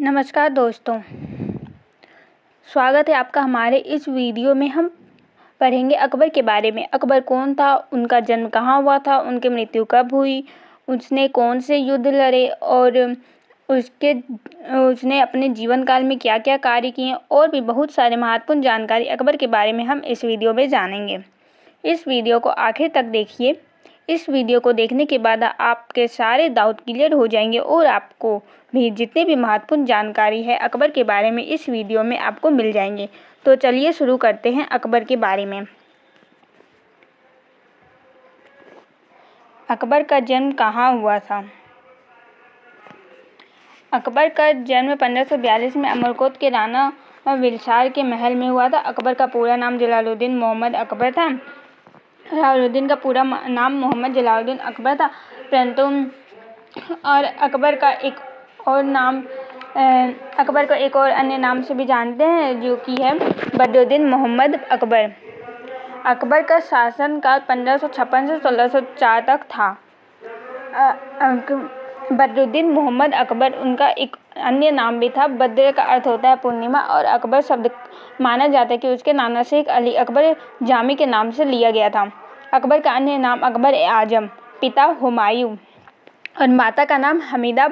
नमस्कार दोस्तों, स्वागत है आपका हमारे इस वीडियो में। हम पढ़ेंगे अकबर के बारे में। अकबर कौन था, उनका जन्म कहाँ हुआ था, उनकी मृत्यु कब हुई, उसने कौन से युद्ध लड़े और उसने अपने जीवन काल में क्या क्या कार्य किए और भी बहुत सारे महत्वपूर्ण जानकारी अकबर के बारे में हम इस वीडियो में जानेंगे। इस वीडियो को आखिर तक देखिए। इस वीडियो को देखने के बाद आपके सारे डाउट क्लियर हो जाएंगे और आपको भी जितने भी महत्वपूर्ण जानकारी है अकबर के बारे में इस वीडियो में आपको मिल जाएंगे। तो चलिए शुरू करते हैं अकबर के बारे में। अकबर का जन्म कहाँ हुआ था? अकबर का जन्म 1542 में अमरकोट के राणा विलसार के महल में हुआ था। अकबर का पूरा नाम जलालुद्दीन मोहम्मद अकबर था। जलालुद्दीन का पूरा नाम मोहम्मद जलालुद्दीन अकबर था, परंतु और अकबर का एक और अन्य नाम से भी जानते हैं, जो कि है बदरुद्दीन मोहम्मद अकबर। अकबर का शासनकाल 1556 से 1604 तक था। बदरुद्दीन मोहम्मद अकबर, उनका एक अन्य नाम भी था। बद्र का अर्थ होता है पूर्णिमा और अकबर शब्द माना जाता है कि उसके नाना शेख अली अकबर जामी के नाम से लिया गया था। अकबर का अन्य नाम अकबर आजम, पिता हुमायूं और माता का नाम हमीदा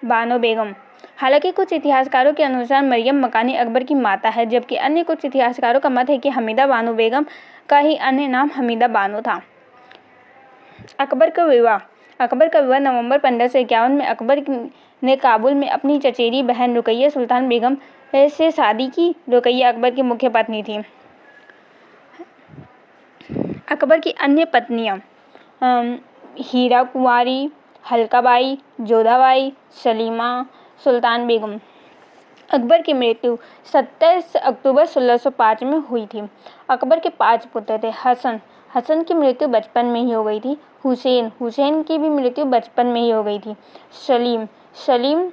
बानो बेगम। हालांकि कुछ इतिहासकारों के अनुसार मरियम मकानी अकबर की माता है, जबकि अन्य कुछ इतिहासकारों का मत है कि हमीदा बानो बेगम का ही अन्य नाम हमीदा बानो था। अकबर का विवाह नवंबर 1551 में अकबर ने काबुल में अपनी चचेरी बहन रुकैया सुल्तान बेगम से शादी की। रुकैया अकबर की मुख्य पत्नी थी। अकबर की अन्य पत्नियां हीरा कुंवारी, हल्काबाई, जोधाबाई, सलीमा, सुल्तान बेगम। अकबर की मृत्यु 27 अक्टूबर 1605 में हुई थी। अकबर के 5 पुत्र थे। हसन की मृत्यु बचपन में ही हो गई थी। हुसैन की भी मृत्यु बचपन में ही हो गई थी। सलीम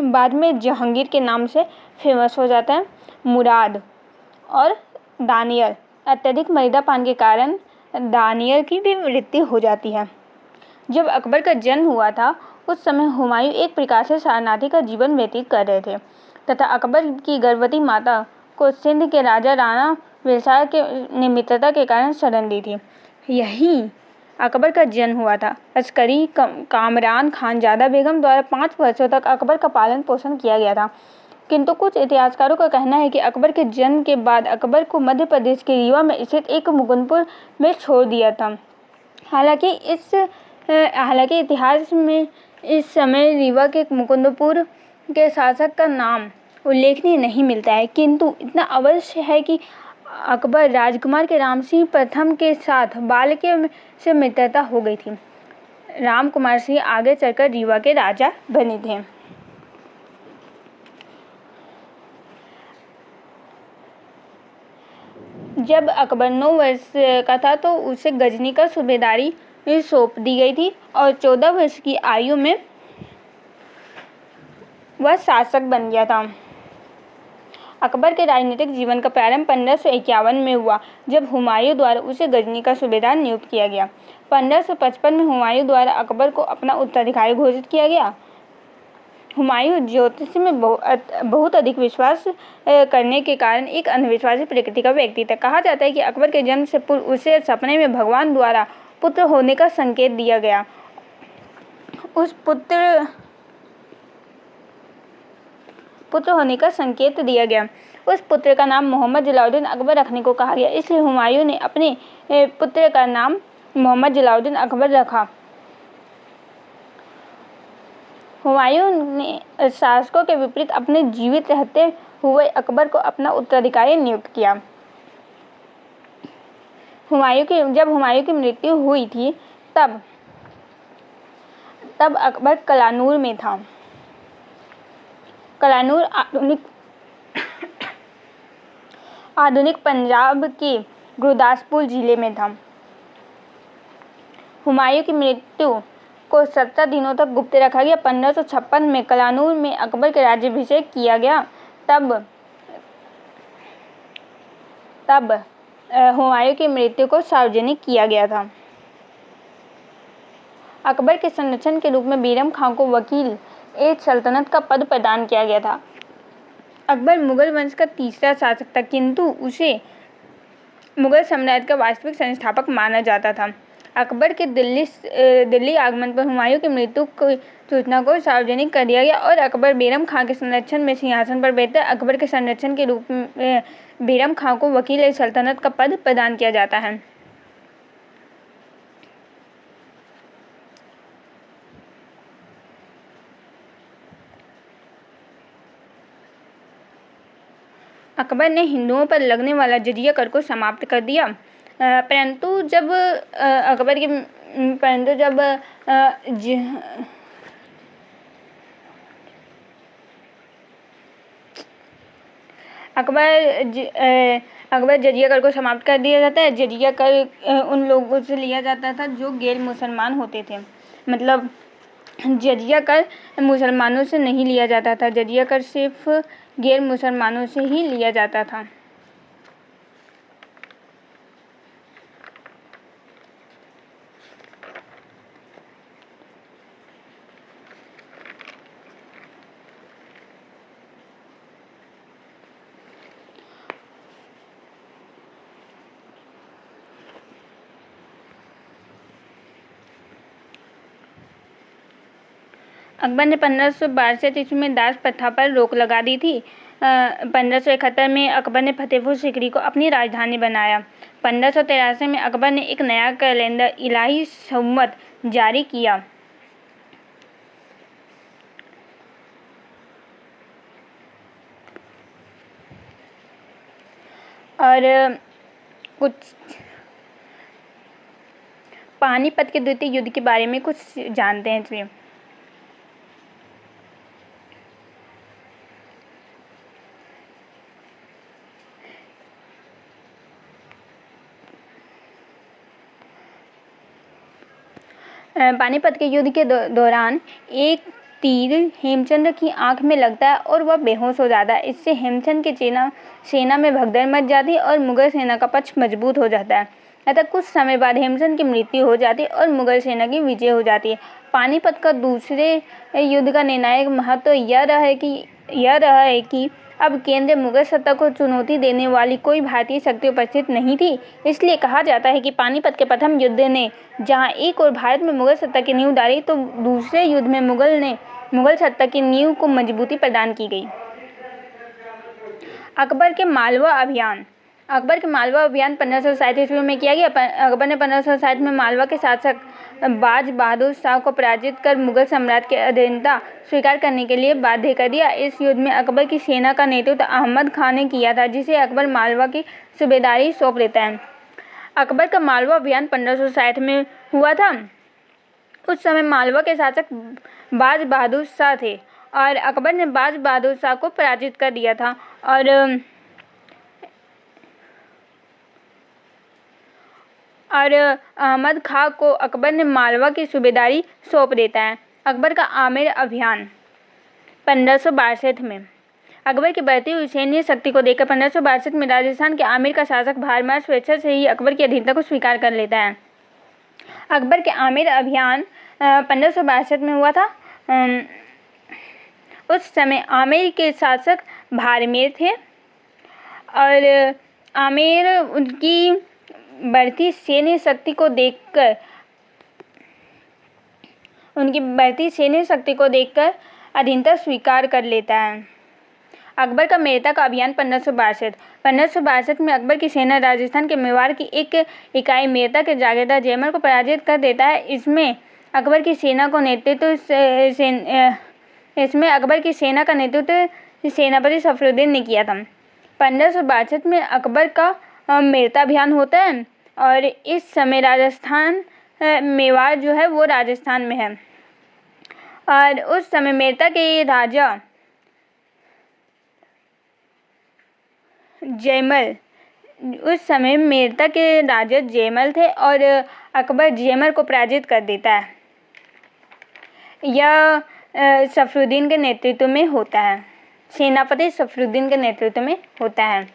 बाद में जहांगीर के नाम से फेमस हो जाता है। मुराद और दानियल, अत्यधिक मदिरापान के कारण दानियल की भी मृत्यु हो जाती है। जब अकबर का जन्म हुआ था उस समय हुमायूं एक प्रकार से शरणार्थी का जीवन व्यतीत कर रहे थे तथा अकबर की गर्भवती माता को सिंध के राजा राणा विलसार ने मित्रता के कारण शरण दी थी। यहीं अकबर का जन्म हुआ था। अस्करी कामरान खानजादा बेगम द्वारा 5 वर्षों तक अकबर का पालन पोषण किया गया था, किंतु कुछ इतिहासकारों का कहना है कि अकबर के जन्म के बाद अकबर को मध्य प्रदेश के रीवा में स्थित एक मुकुंदपुर में छोड़ दिया था। हालांकि इतिहास में इस समय रीवा के मुकुंदपुर के शासक का नाम उल्लेखनीय नहीं मिलता है, किंतु इतना अवश्य है कि अकबर राजकुमार के राम सिंह प्रथम के साथ बाल्य से मित्रता हो गई थी। राम कुमार सिंह आगे चलकर रीवा के राजा बने थे। जब अकबर 9 वर्ष का था तो उसे गजनी का सूबेदारी सौंप दी गई थी और 14 वर्ष की आयु में वह शासक बन गया था। अकबर के राजनीतिक जीवन का प्रारंभ 1551 में हुआ, जब हुमायूं द्वारा उसे गजनी का सूबेदार नियुक्त किया गया। 1555 में हुमायूं द्वारा अकबर को अपना उत्तराधिकारी घोषित किया गया। हुमायूं ज्योतिष में बहुत अधिक विश्वास करने के कारण एक अंधविश्वासी प्रकृति का व्यक्ति था। कहा जाता है कि अकबर के जन्म से पूर्व उसे सपने में भगवान द्वारा पुत्र होने का संकेत दिया गया। उस पुत्र का नाम मोहम्मद जलालुद्दीन अकबर रखने को कहा गया, इसलिए हुमायूं ने अपने पुत्र का नाम मोहम्मद जलालुद्दीन अकबर रखा। हुमायूं ने शासकों के विपरीत अपने जीवित रहते हुए अकबर को अपना उत्तराधिकारी नियुक्त किया। जब हुमायूं की मृत्यु हुई थी तब अकबर कलानूर में था। कलानूर आधुनिक पंजाब के गुरदासपुर जिले में था। हुमायूं की मृत्यु को 17 दिनों तक गुप्त रखा गया। 1556 में कलानूर में अकबर का राज्याभिषेक किया गया। तब हुमायूं की मृत्यु को सार्वजनिक किया गया था। अकबर के संरक्षण के रूप में बैरम खां को वकील एक सल्तनत का पद प्रदान किया गया था। अकबर मुगल वंश का तीसरा शासक था, किंतु उसे मुगल साम्राज्य का वास्तविक संस्थापक माना जाता था। अकबर के दिल्ली आगमन पर हुमायूं की मृत्यु की सूचना को सार्वजनिक कर दिया गया और अकबर बैरम खां के संरक्षण में सिंहासन पर बैठे। अकबर के संरक्षण के रूप में बैरम खां को वकील सल्तनत का पद प्रदान किया जाता है। अकबर ने हिंदुओं पर लगने वाला जजिया कर को समाप्त कर दिया, परंतु जब अकबर जजिया कर को समाप्त कर दिया जाता है। जजिया कर उन लोगों से लिया जाता था जो गैर मुसलमान होते थे, मतलब जजिया कर मुसलमानों से नहीं लिया जाता था, जजिया कर सिर्फ गैर मुसलमानों से ही लिया जाता था। अकबर ने 1562 ईस्वी में दास प्रथा पर रोक लगा दी थी। 1571 में अकबर ने फतेहपुर सीकरी को अपनी राजधानी बनाया। 1583 में अकबर ने एक नया कैलेंडर इलाही संवत जारी किया और कुछ पानीपत के द्वितीय युद्ध के बारे में कुछ जानते हैं। इसलिए पानीपत के युद्ध के दौरान एक तीर हेमचंद्र की आंख में लगता है और वह बेहोश हो जाता है। इससे हेमचंद्र की सेना में भगदड़ मच जाती है और मुगल सेना का पक्ष मजबूत हो जाता है। अतः कुछ समय बाद हेमचंद्र की मृत्यु हो जाती है और मुगल सेना की विजय हो जाती है। पानीपत का दूसरे युद्ध का निर्णायक महत्व यह रहा है कि अब केंद्र मुगल सत्ता को चुनौती देने वाली कोई भारतीय शक्ति उपस्थित नहीं थी। इसलिए कहा जाता है कि पानीपत के प्रथम युद्ध ने जहां एक और भारत में मुगल सत्ता की नींव डाली, तो दूसरे युद्ध में मुगल सत्ता की नींव को मजबूती प्रदान की गई। अकबर के मालवा अभियान 1560 ईस्वी में किया गया। अकबर ने 1560 में मालवा के शासक बाज बहादुर शाह को पराजित कर मुगल सम्राट की अधीनता स्वीकार करने के लिए बाध्य कर दिया। इस युद्ध में अकबर की सेना का नेतृत्व अहमद खान ने किया था, जिसे अकबर मालवा की सूबेदारी सौंप देता है। अकबर का मालवा अभियान 1560 में हुआ था। उस समय मालवा के शासक बाज बहादुर शाह थे और अकबर ने बाज बहादुर शाह को पराजित कर दिया था और अहमद खां को अकबर ने मालवा की सूबेदारी सौंप देता है। अकबर का आमेर अभियान 1562 में अकबर की बढ़ती हुई सैन्य शक्ति को देखकर 1562 में राजस्थान के आमेर का शासक भारमार स्वेच्छा से ही अकबर की अधीनता को स्वीकार कर लेता है। अकबर के आमेर अभियान 1562 में हुआ था। उस समय आमेर के शासक भारमेर थे और आमेर उनकी बढ़ती सैन्य शक्ति को देखकर अधीनता स्वीकार कर लेता है। अकबर का मेरता का अभियान 1562 में अकबर की सेना राजस्थान के मेवाड़ की एक इकाई मेरता के जागीरदार जयमल को पराजित कर देता है। इसमें अकबर की सेना का नेतृत्व सेनापति सफरुद्दीन ने किया था। 1562 में अकबर का मेरता अभियान होता है और इस समय राजस्थान मेवाड़ जो है वो राजस्थान में है और उस समय मेरता के राजा जयमल थे और अकबर जयमल को पराजित कर देता है। यह सफरुद्दीन के नेतृत्व में होता है, सेनापति सफरुद्दीन के नेतृत्व में होता है।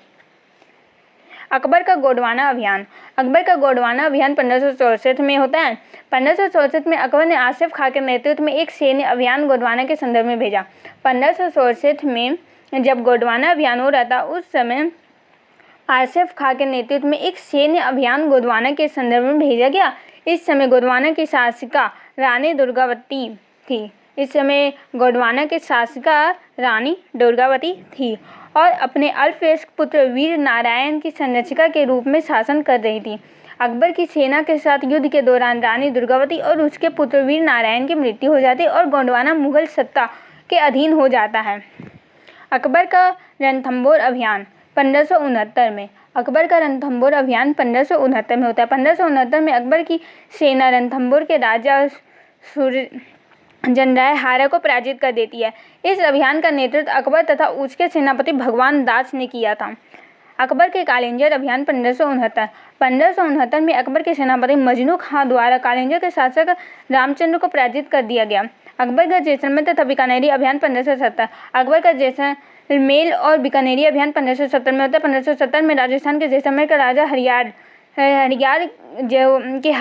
अकबर का गोंडवाना अभियान। अकबर का गोंडवाना अभियान 1564 में होता है। 1564 में अकबर ने आसिफ खां के नेतृत्व में एक सैन्य अभियान गोंडवाना के संदर्भ में भेजा। 1564 में जब गोंडवाना अभियान हो रहा था उस समय आसिफ खां के नेतृत्व में एक सैन्य अभियान गोंडवाना के संदर्भ में भेजा गया। इस समय गोंडवाना की शासिका रानी दुर्गावती थी। इस समय गोंडवाना की शासिका रानी दुर्गावती थी और अपने अल्पवयस्क पुत्र वीर नारायण की संरक्षिका के रूप में शासन कर रही थी। अकबर की सेना के साथ युद्ध के दौरान रानी दुर्गावती और उसके पुत्र वीर नारायण की मृत्यु हो जाती और गोंडवाना मुगल सत्ता के अधीन हो जाता है। अकबर का रणथंभौर अभियान 1569 में। अकबर का रणथंभौर अभियान 1569 में होता है। 1569 में अकबर की सेना रणथंभौर के राजा जनराय हारा को पराजित कर देती है। इस अभियान का नेतृत्व अकबर तथा उसके सेनापति भगवान दास ने किया था। अकबर के कालिंजर अभियान 1569 में अकबर के सेनापति मजनू खां द्वारा कालिंजर के शासक रामचंद्र को पराजित कर दिया गया। अकबर का जैसलमेर तथा बीकानेरी अभियान 1570। अकबर का जैसलमेर और बीकानेरी अभियान 1570 में होता है। 1570 में राजस्थान के जैसलमेर का राजा हरियार जो कि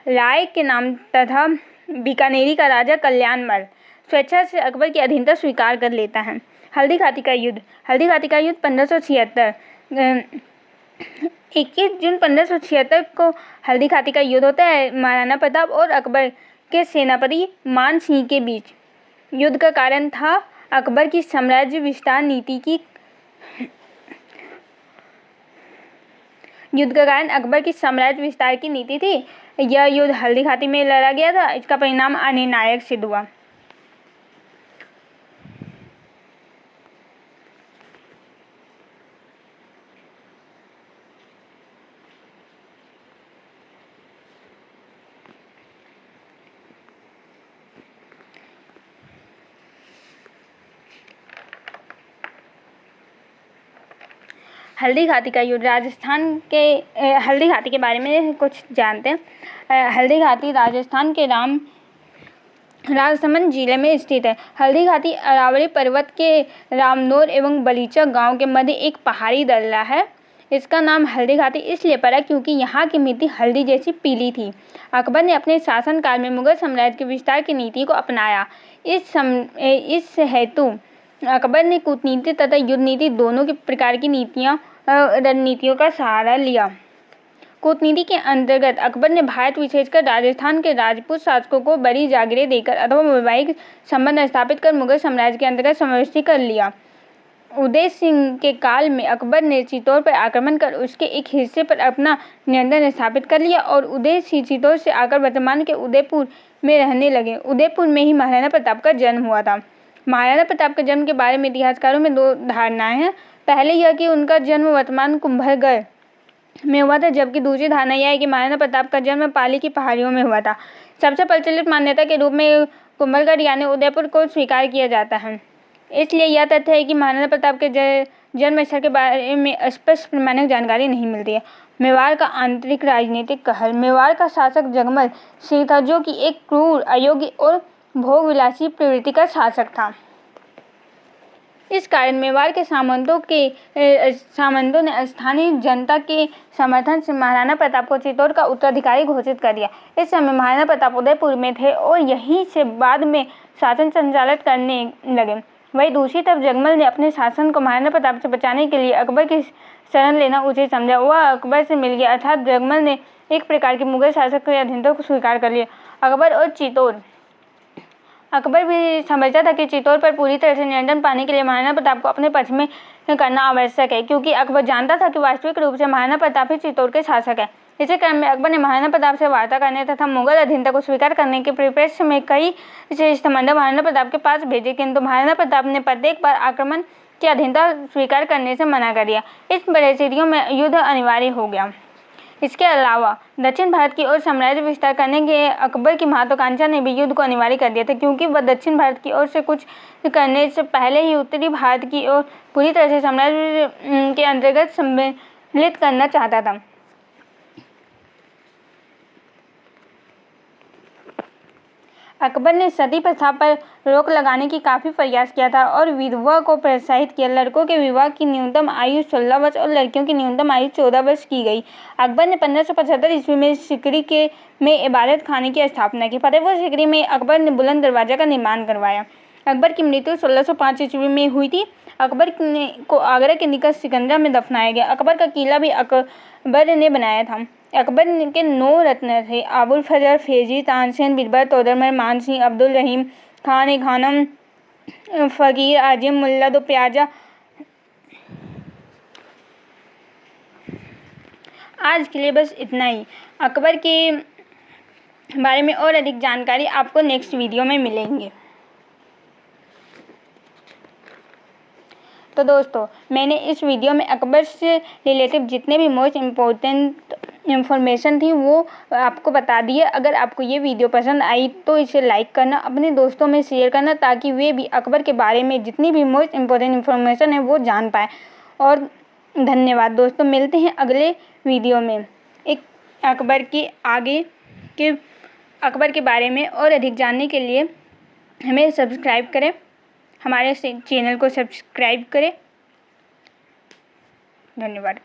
राय के नाम तथा बीकानेरी का राजा कल्याणमल स्वेच्छा से अकबर की अधीनता स्वीकार कर लेता है। हल्दी घाटी का युद्ध। हल्दी घाटी का युद्ध 1576। 21 जून 1576 को हल्दी घाटी का युद्ध होता है महाराणा प्रताप और अकबर के सेनापति मान सिंह के बीच। युद्ध का कारण था अकबर की साम्राज्य विस्तार नीति की युद्ध का कारण अकबर की साम्राज्य विस्तार की नीति थी। यह युद्ध हल्दी घाटी में लड़ा गया था। इसका परिणाम अनिर्णायक सिद्ध हुआ। हल्दी घाटी का युद्ध। राजस्थान के हल्दी घाटी के बारे में कुछ जानते हैं। हल्दी घाटी राजस्थान के राजसमंद जिले में स्थित है। हल्दी घाटी अरावली पर्वत के रामनौर एवं बलीचा गांव के मध्य एक पहाड़ी दर्रा है। इसका नाम हल्दी घाटी इसलिए पड़ा क्योंकि यहाँ की मिट्टी हल्दी जैसी पीली थी। अकबर ने अपने शासनकाल में मुगल साम्राज्य के विस्तार की नीति को अपनाया। इस हेतु अकबर ने कूटनीति तथा युद्ध नीति दोनों के प्रकार की रणनीतियों का सहारा लिया। कूटनीति के अंतर्गत अकबर ने भारत विशेषकर राजस्थान के राजपूत शासकों को बड़ी जागीरें देकर अथवा वैवाहिक संबंध स्थापित कर मुगल साम्राज्य के अंतर्गत समाविष्ट कर लिया। उदय सिंह के काल में अकबर ने चित्तौड़ पर आक्रमण कर उसके एक हिस्से पर अपना नियंत्रण स्थापित कर लिया और उदय सिंह चित्तौड़ से आकर वर्तमान के उदयपुर में रहने लगे। उदयपुर में ही महाराणा प्रताप का जन्म हुआ था। महाराणा प्रताप के जन्म के बारे में इतिहासकारों में दो धारणाएं हैं। पहले यह कि उनका जन्म वर्तमान कुंभलगढ़ में हुआ था, जबकि दूसरी धारणा यह है कि महाराणा प्रताप का जन्म पाली की पहाड़ियों में हुआ था। सबसे प्रचलित मान्यता के रूप में कुंभलगढ़ यानी उदयपुर को स्वीकार किया जाता है। इसलिए यह तथ्य है कि महाराणा प्रताप के जन्म स्थल के बारे में स्पष्ट प्रमाणिक जानकारी नहीं मिलती है। मेवाड़ का आंतरिक राजनीतिक कहर। मेवाड़ का शासक जगमल सिंह था, जो कि एक क्रूर, अयोग्य और भोगविलासी प्रवृत्ति का शासक था। इस कारण मेवाड़ के सामंतों ने स्थानीय जनता के समर्थन से महाराणा प्रताप को चित्तौड़ का उत्तराधिकारी घोषित कर दिया। इस समय महाराणा प्रताप उदयपुर में थे और यहीं से बाद में शासन संचालित करने लगे। वहीं दूसरी तरफ जगमल ने अपने शासन को महाराणा प्रताप से बचाने के लिए अकबर की शरण लेना उचित समझा। वह अकबर से मिल गया, अर्थात जगमल ने एक प्रकार के मुगल शासक की अधीनता को स्वीकार कर लिया। अकबर और चित्तौड़। अकबर भी समझता था कि चित्तौड़ पर पूरी तरह से नियंत्रण पाने के लिए महाराणा प्रताप को अपने पक्ष में करना आवश्यक है, क्योंकि अकबर जानता था कि वास्तविक रूप से महाराणा प्रताप ही चित्तौड़ के शासक है। इसी क्रम में अकबर ने महाराणा प्रताप से वार्ता करने तथा मुगल अधीनता को स्वीकार करने के परिप्रेक्ष्य में कई शिष्टमंडल महाराणा प्रताप के पास भेजे, किंतु महाराणा प्रताप ने प्रत्येक बार आक्रमण की अधीनता स्वीकार करने से मना कर दिया। इस परिस्थितियों में युद्ध अनिवार्य हो गया। इसके अलावा दक्षिण भारत की ओर साम्राज्य विस्तार करने के अकबर की महत्वाकांक्षा ने भी युद्ध को अनिवार्य कर दिया था, क्योंकि वह दक्षिण भारत की ओर से कुछ करने से पहले ही उत्तरी भारत की ओर पूरी तरह से साम्राज्य के अंतर्गत सम्मिलित करना चाहता था। अकबर ने सती प्रथा पर रोक लगाने की काफ़ी प्रयास किया था और विधवा को प्रोत्साहित किया। लड़कों के विवाह की न्यूनतम आयु 16 वर्ष और लड़कियों की न्यूनतम आयु 14 वर्ष की गई। अकबर ने 1575 ईस्वी में सिकरी में इबादत खाने की स्थापना की। फतेहपुर सिकरी में अकबर ने बुलंद दरवाजा का निर्माण करवाया। अकबर की मृत्यु 1605 ईस्वी में हुई थी। अकबर को आगरा के निकट सिकंदरा में दफनाया गया। अकबर का किला भी अकबर ने बनाया था। अकबर के 9 रत्न थे: अबुल फजल, फैजी, तानसेन, बीरबल, तोडरमल, मानसिंह, अब्दुल रहीम खान, खानम, फकीर आजम, मुल्ला दो प्याजा। आज के लिए बस इतना ही। अकबर के बारे में और अधिक जानकारी आपको नेक्स्ट वीडियो में मिलेंगे। तो दोस्तों, मैंने इस वीडियो में अकबर से रिलेटेड जितने भी मोस्ट इम्पोर्टेंट इन्फॉर्मेशन थी वो आपको बता दी है। अगर आपको ये वीडियो पसंद आई तो इसे लाइक करना, अपने दोस्तों में शेयर करना, ताकि वे भी अकबर के बारे में जितनी भी मोस्ट इम्पोर्टेंट इन्फॉर्मेशन है वो जान पाए। और धन्यवाद दोस्तों, मिलते हैं अगले वीडियो में एक अकबर के बारे में और अधिक जानने के लिए हमें सब्सक्राइब करें, हमारे चैनल को सब्सक्राइब करें। धन्यवाद।